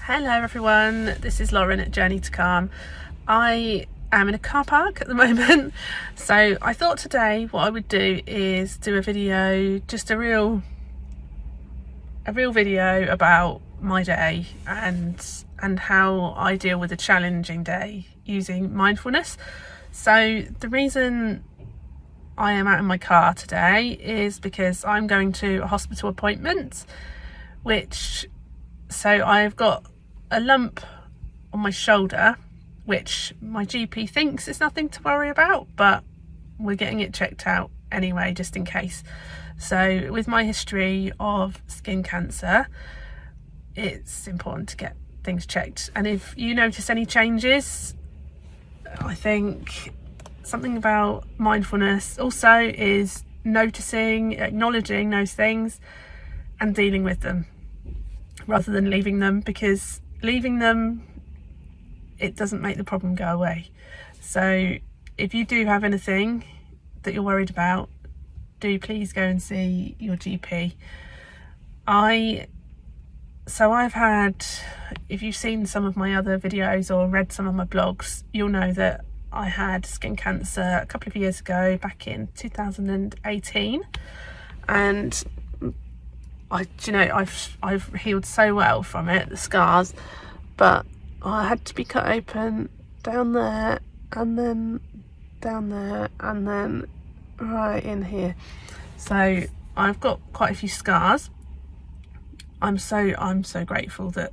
Hello everyone, this is Lauren at Journey to Calm. I am in a car park at the moment, so I thought today what I would do is do a video, just a real video about my day and how I deal with a challenging day using mindfulness. So the reason I am out in my car today is because I'm going to a hospital appointment, so I've got a lump on my shoulder, which my GP thinks is nothing to worry about, but we're getting it checked out anyway, just in case. So with my history of skin cancer, it's important to get things checked. And if you notice any changes, I think something about mindfulness also is noticing, acknowledging those things and dealing with them, rather than leaving them, because leaving them, it doesn't make the problem go away. So if you do have anything that you're worried about, do please go and see your GP. I've had, if you've seen some of my other videos or read some of my blogs, you'll know that I had skin cancer a couple of years ago, back in 2018, and I've healed so well from it, the scars, but I had to be cut open down there and then down there and then right in here. So I've got quite a few scars. I'm so grateful that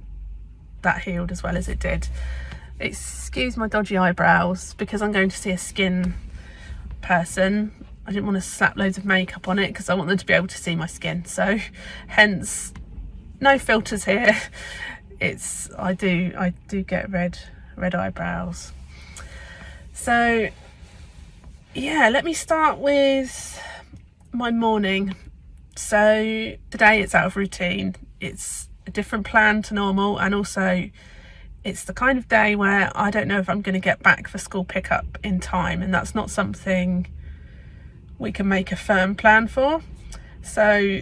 healed as well as it did. Excuse my dodgy eyebrows, because I'm going to see a skin person. I didn't want to slap loads of makeup on it because I want them to be able to see my skin, so hence no filters here. I do get red eyebrows. So yeah, let me start with my morning. So today it's out of routine, it's a different plan to normal, and also it's the kind of day where I don't know if I'm going to get back for school pickup in time, and that's not something we can make a firm plan for. So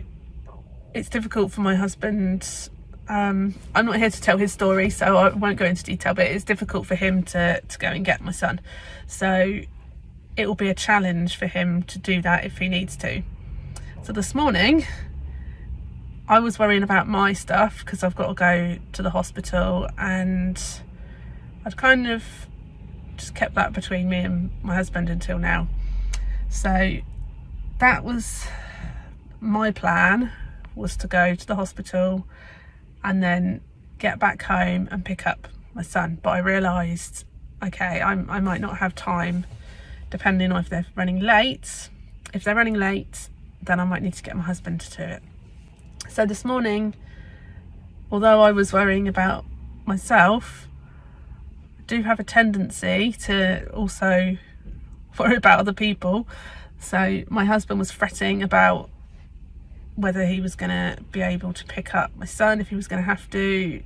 it's difficult for my husband. I'm not here to tell his story, so I won't go into detail, but it's difficult for him to go and get my son. So it will be a challenge for him to do that if he needs to. So this morning I was worrying about my stuff because I've got to go to the hospital, and I'd kind of just kept that between me and my husband until now. So that was my plan, was to go to the hospital and then get back home and pick up my son. But I realised, okay, I might not have time, depending on if they're running late. If they're running late, then I might need to get my husband to do it. So this morning, although I was worrying about myself, I do have a tendency to also worry about other people. So my husband was fretting about whether he was going to be able to pick up my son, if he was going to have to.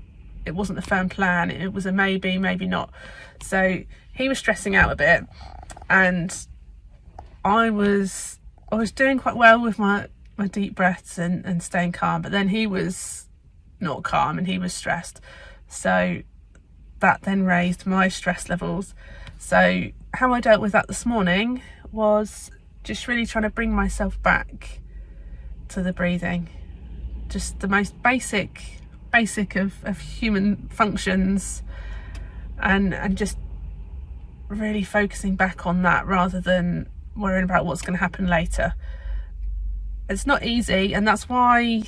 It wasn't a firm plan, it was a maybe not. So he was stressing out a bit, and I was doing quite well with my deep breaths and staying calm, but then he was not calm and he was stressed. So that then raised my stress levels. So how I dealt with that this morning was just really trying to bring myself back to the breathing, just the most basic of human functions, and just really focusing back on that rather than worrying about what's going to happen later. It's not easy, and that's why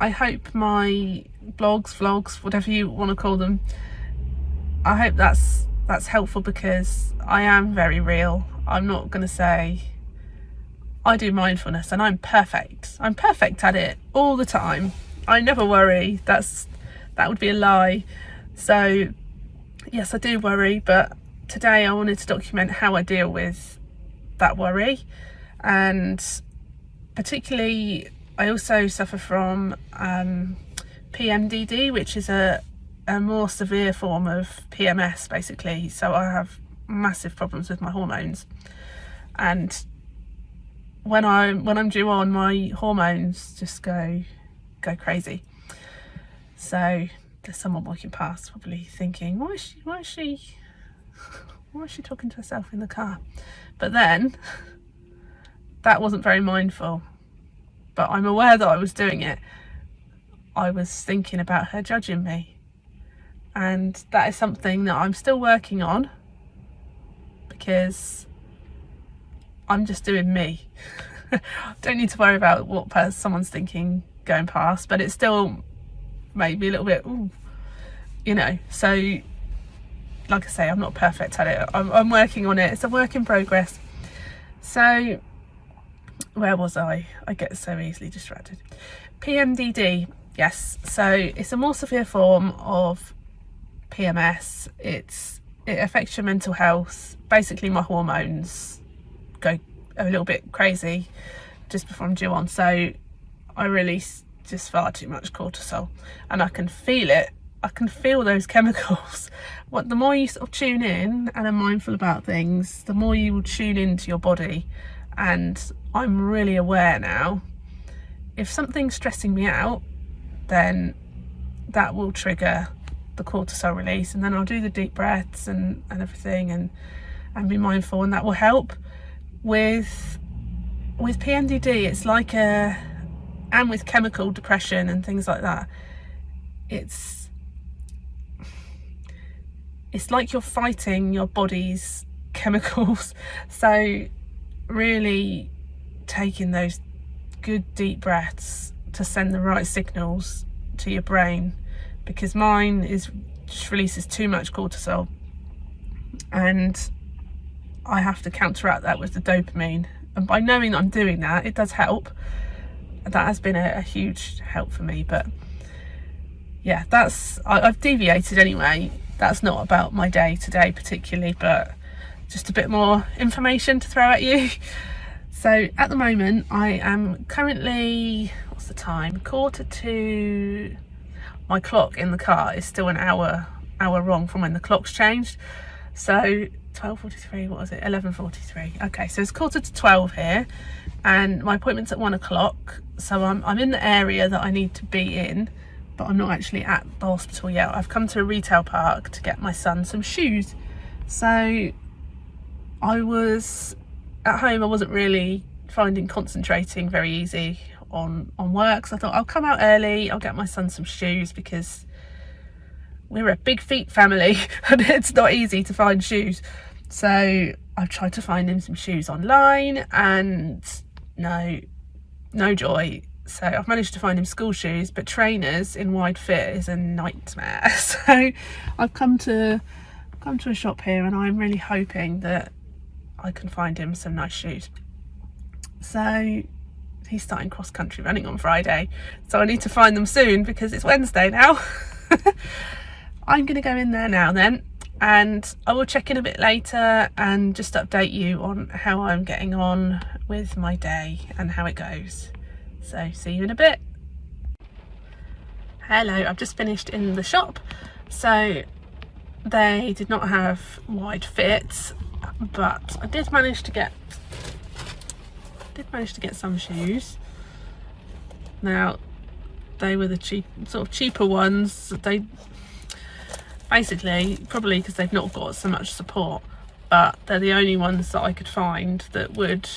I hope my blogs, vlogs, whatever you want to call them, I hope that's helpful, because I am very real. I'm not going to say I do mindfulness and I'm perfect at it all the time. I never worry. That would be a lie. So yes, I do worry, but today I wanted to document how I deal with that worry. And particularly, I also suffer from PMDD, which is a more severe form of PMS, basically. So I have massive problems with my hormones, and when I'm due on, my hormones just go crazy. So there's someone walking past probably thinking, why is she talking to herself in the car? But then that wasn't very mindful, but I'm aware that I was doing it. I was thinking about her judging me, and that is something that I'm still working on, because I'm just doing me. Don't need to worry about what someone's thinking going past, but it still made me a little bit, ooh, you know. So like I say, I'm not perfect at it. I'm working on it. It's a work in progress. So where was I get so easily distracted. PMDD, yes, so it's a more severe form of PMS. It affects your mental health. Basically my hormones go a little bit crazy just before I'm due on, so I release just far too much cortisol, and I can feel it. I can feel those chemicals. The more you sort of tune in and are mindful about things, the more you will tune into your body. And I'm really aware now, if something's stressing me out, then that will trigger the cortisol release, and then I'll do the deep breaths and everything, and be mindful, and that will help. With PMDD, it's like and with chemical depression and things like that, it's like you're fighting your body's chemicals. So really taking those good deep breaths to send the right signals to your brain, because mine just releases too much cortisol, and I have to counteract that with the dopamine. And by knowing that I'm doing that, it does help. That has been a huge help for me. But yeah, I've deviated anyway. That's not about my day today particularly, but just a bit more information to throw at you. So at the moment I am currently, what's the time? 1:45. My clock in the car is still an hour wrong from when the clock's changed. So 12:43, what was it? 11:43. Okay, so it's 11:45 here, and my appointment's at 1 o'clock. So I'm in the area that I need to be in, but I'm not actually at the hospital yet. I've come to a retail park to get my son some shoes. So I was at home. I wasn't really finding concentrating very easy on work, so I thought I'll come out early, I'll get my son some shoes, because we're a big feet family and it's not easy to find shoes. So I've tried to find him some shoes online, and no joy. So I've managed to find him school shoes, but trainers in wide fit is a nightmare. So I've come to a shop here, and I'm really hoping that I can find him some nice shoes. So he's starting cross country running on Friday, so I need to find them soon because it's Wednesday now. I'm going to go in there now then, and I will check in a bit later and just update you on how I'm getting on with my day and how it goes. So see you in a bit. Hello, I've just finished in the shop. So they did not have wide fits, but I did manage to get some shoes. Now they were the cheaper ones. They basically, probably because they've not got so much support, but they're the only ones that I could find that would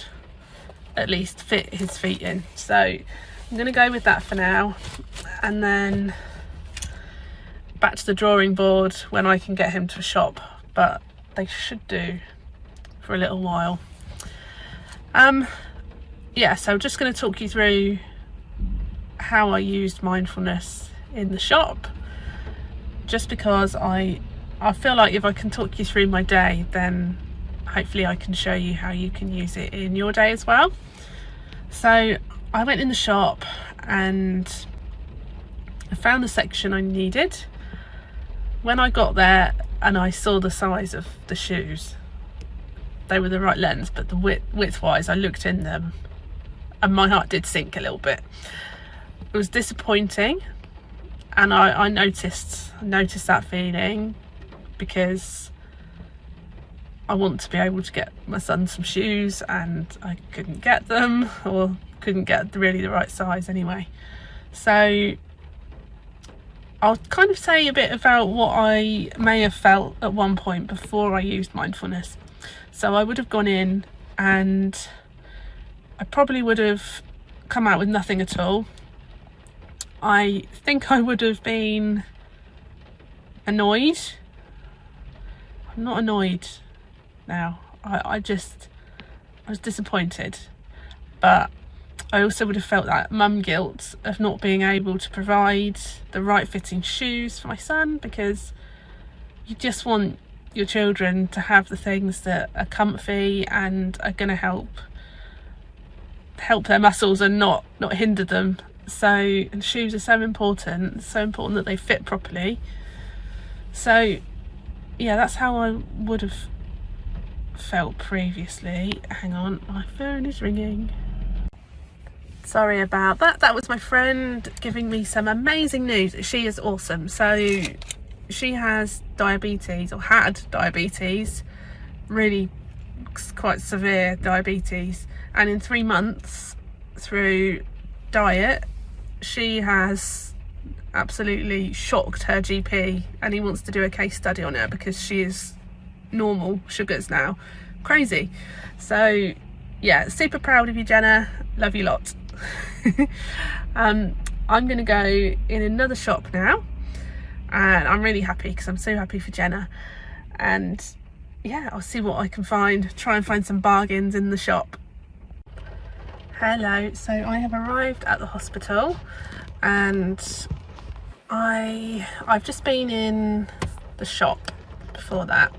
at least fit his feet in. So I'm going to go with that for now, and then back to the drawing board when I can get him to a shop, but they should do for a little while. Yeah, so I'm just going to talk you through how I used mindfulness in the shop, just because I feel like if I can talk you through my day, then hopefully I can show you how you can use it in your day as well. So I went in the shop and I found the section I needed. When I got there and I saw the size of the shoes, they were the right length, but the width wise, I looked in them and my heart did sink a little bit. It was disappointing, and I noticed that feeling, because I want to be able to get my son some shoes and I couldn't get them, or couldn't get really the right size anyway. So I'll kind of say a bit about what I may have felt at one point before I used mindfulness. So I would have gone in and I probably would have come out with nothing at all. I think I would have been annoyed. I'm not annoyed now. I was disappointed, but I also would have felt that mum guilt of not being able to provide the right fitting shoes for my son, because you just want your children to have the things that are comfy and are going to help their muscles and not hinder them. So, and shoes are so important. It's so important that they fit properly. So yeah, that's how I would have felt previously. Hang on, my phone is ringing. Sorry about that. That was my friend giving me some amazing news. She is awesome. So she has diabetes, or had diabetes, really quite severe diabetes, and in 3 months through diet she has absolutely shocked her GP, and he wants to do a case study on her because she is normal sugars now. Crazy. So yeah, super proud of you, Jenna. Love you lot. I'm gonna go in another shop now, and I'm really happy because I'm so happy for Jenna. And yeah, I'll see what I can find, try and find some bargains in the shop. Hello, so I have arrived at the hospital, and I've just been in the shop before that,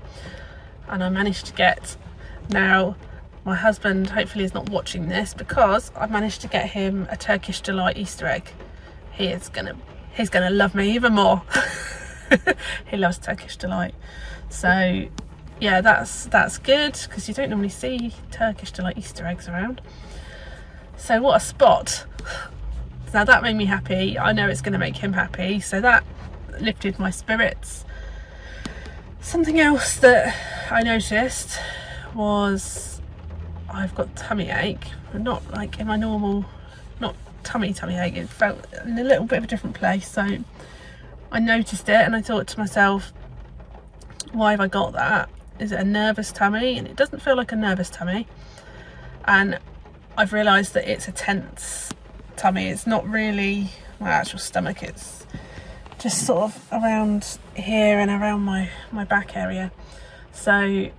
and I managed to get, now my husband hopefully is not watching this, because I managed to get him a Turkish Delight Easter egg. He's gonna love me even more. He loves Turkish Delight. So yeah, that's good, because you don't normally see Turkish Delight Easter eggs around. So what a spot. Now that made me happy. I know it's going to make him happy, so that lifted my spirits. Something else that I noticed was I've got tummy ache, but not like in my normal, not tummy ache. It felt in a little bit of a different place. So I noticed it and I thought to myself, why have I got that? Is it a nervous tummy? And it doesn't feel like a nervous tummy. And I've realised that it's a tense tummy. It's not really my actual stomach, it's just sort of around here and around my back area. So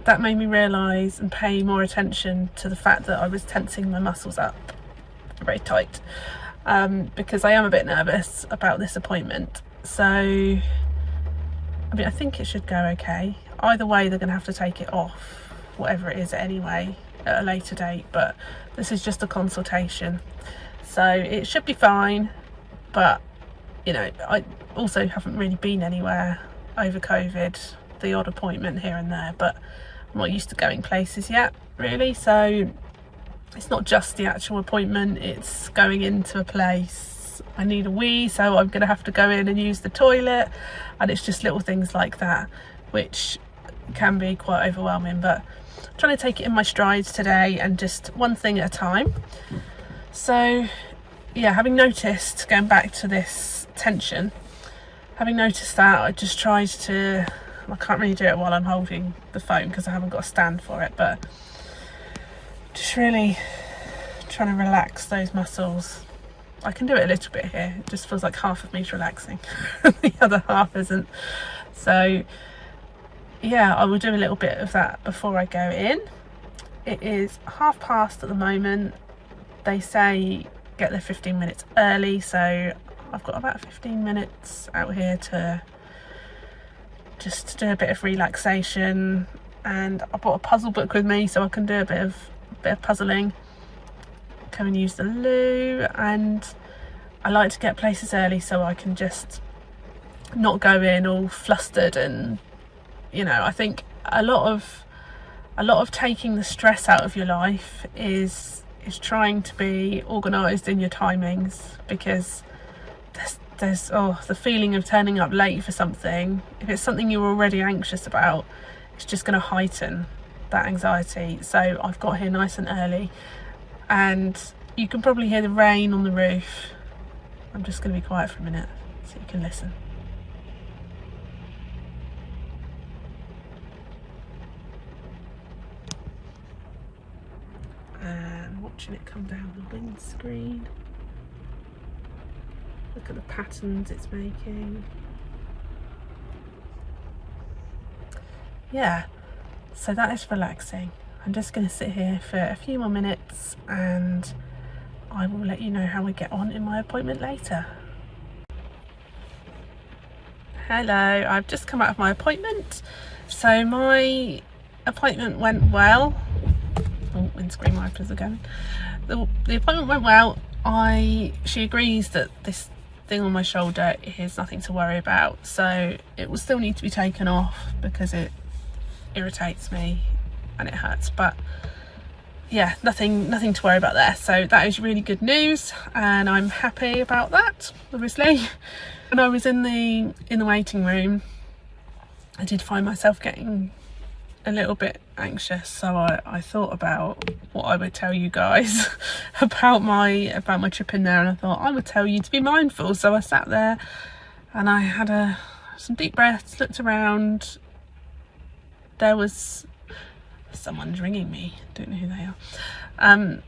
that made me realise and pay more attention to the fact that I was tensing my muscles up very tight, because I am a bit nervous about this appointment. So I mean, I think it should go okay. Either way, they're going to have to take it off, whatever it is anyway, at a later date, but this is just a consultation, so it should be fine. But you know, I also haven't really been anywhere over COVID, the odd appointment here and there, but I'm not used to going places yet really. So it's not just the actual appointment, it's going into a place. I need a wee, so I'm going to have to go in and use the toilet, and it's just little things like that which can be quite overwhelming. But I'm trying to take it in my strides today and just one thing at a time. So yeah, having noticed, going back to this tension, having noticed that, I just tried to, I can't really do it while I'm holding the phone because I haven't got a stand for it, but just really trying to relax those muscles. I can do it a little bit here, it just feels like half of me's relaxing the other half isn't. So yeah, I will do a little bit of that before I go in. It is past at the moment. They say get there 15 minutes early, so I've got about 15 minutes out here to just do a bit of relaxation. And I brought a puzzle book with me so I can do a bit of puzzling, come and use the loo. And I like to get places early so I can just not go in all flustered. And you know, I think a lot of taking the stress out of your life is trying to be organised in your timings, because there's the feeling of turning up late for something. If it's something you're already anxious about, it's just going to heighten that anxiety. So I've got here nice and early, and you can probably hear the rain on the roof. I'm just going to be quiet for a minute so you can listen. And watching it come down the windscreen. Look at the patterns it's making. Yeah, so that is relaxing. I'm just going to sit here for a few more minutes and I will let you know how I get on in my appointment later. Hello, I've just come out of my appointment. So my appointment went well. Oh, windscreen wipers are going. The appointment went well. She agrees that this thing on my shoulder is nothing to worry about. So it will still need to be taken off because it irritates me and it hurts. But yeah, nothing to worry about there. So that is really good news and I'm happy about that, obviously. When I was in the waiting room, I did find myself getting a little bit anxious, so I thought about what I would tell you guys about my trip in there, and I thought I would tell you to be mindful. So I sat there and I had some deep breaths, looked around. There was someone's ringing me, don't know who they are.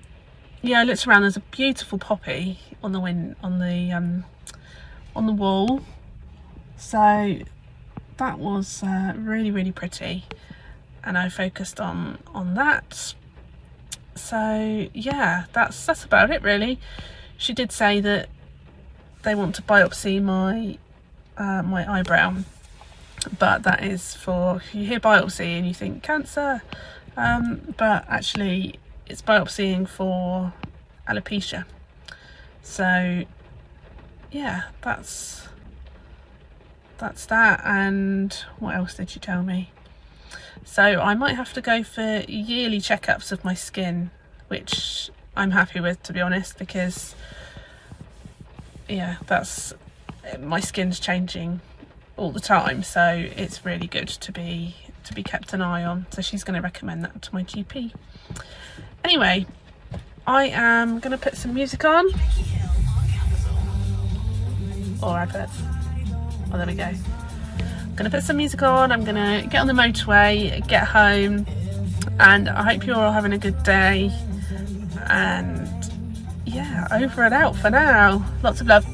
Yeah, I looked around. There's a beautiful poppy on the wall, so that was really pretty, and I focused on that. So yeah, that's about it really. She did say that they want to biopsy my eyebrow, but that is for, you hear biopsy and you think cancer, but actually it's biopsying for alopecia. So yeah, that's that. And what else did she tell me? So I might have to go for yearly checkups of my skin, which I'm happy with, to be honest, because yeah, my skin's changing all the time, so it's really good to be kept an eye on. So she's going to recommend that to my GP. Anyway, I am going to put some music on. Or adverts. Oh, there we go. I'm going to put some music on, I'm going to get on the motorway, get home, and I hope you're all having a good day. And yeah, over and out for now. Lots of love.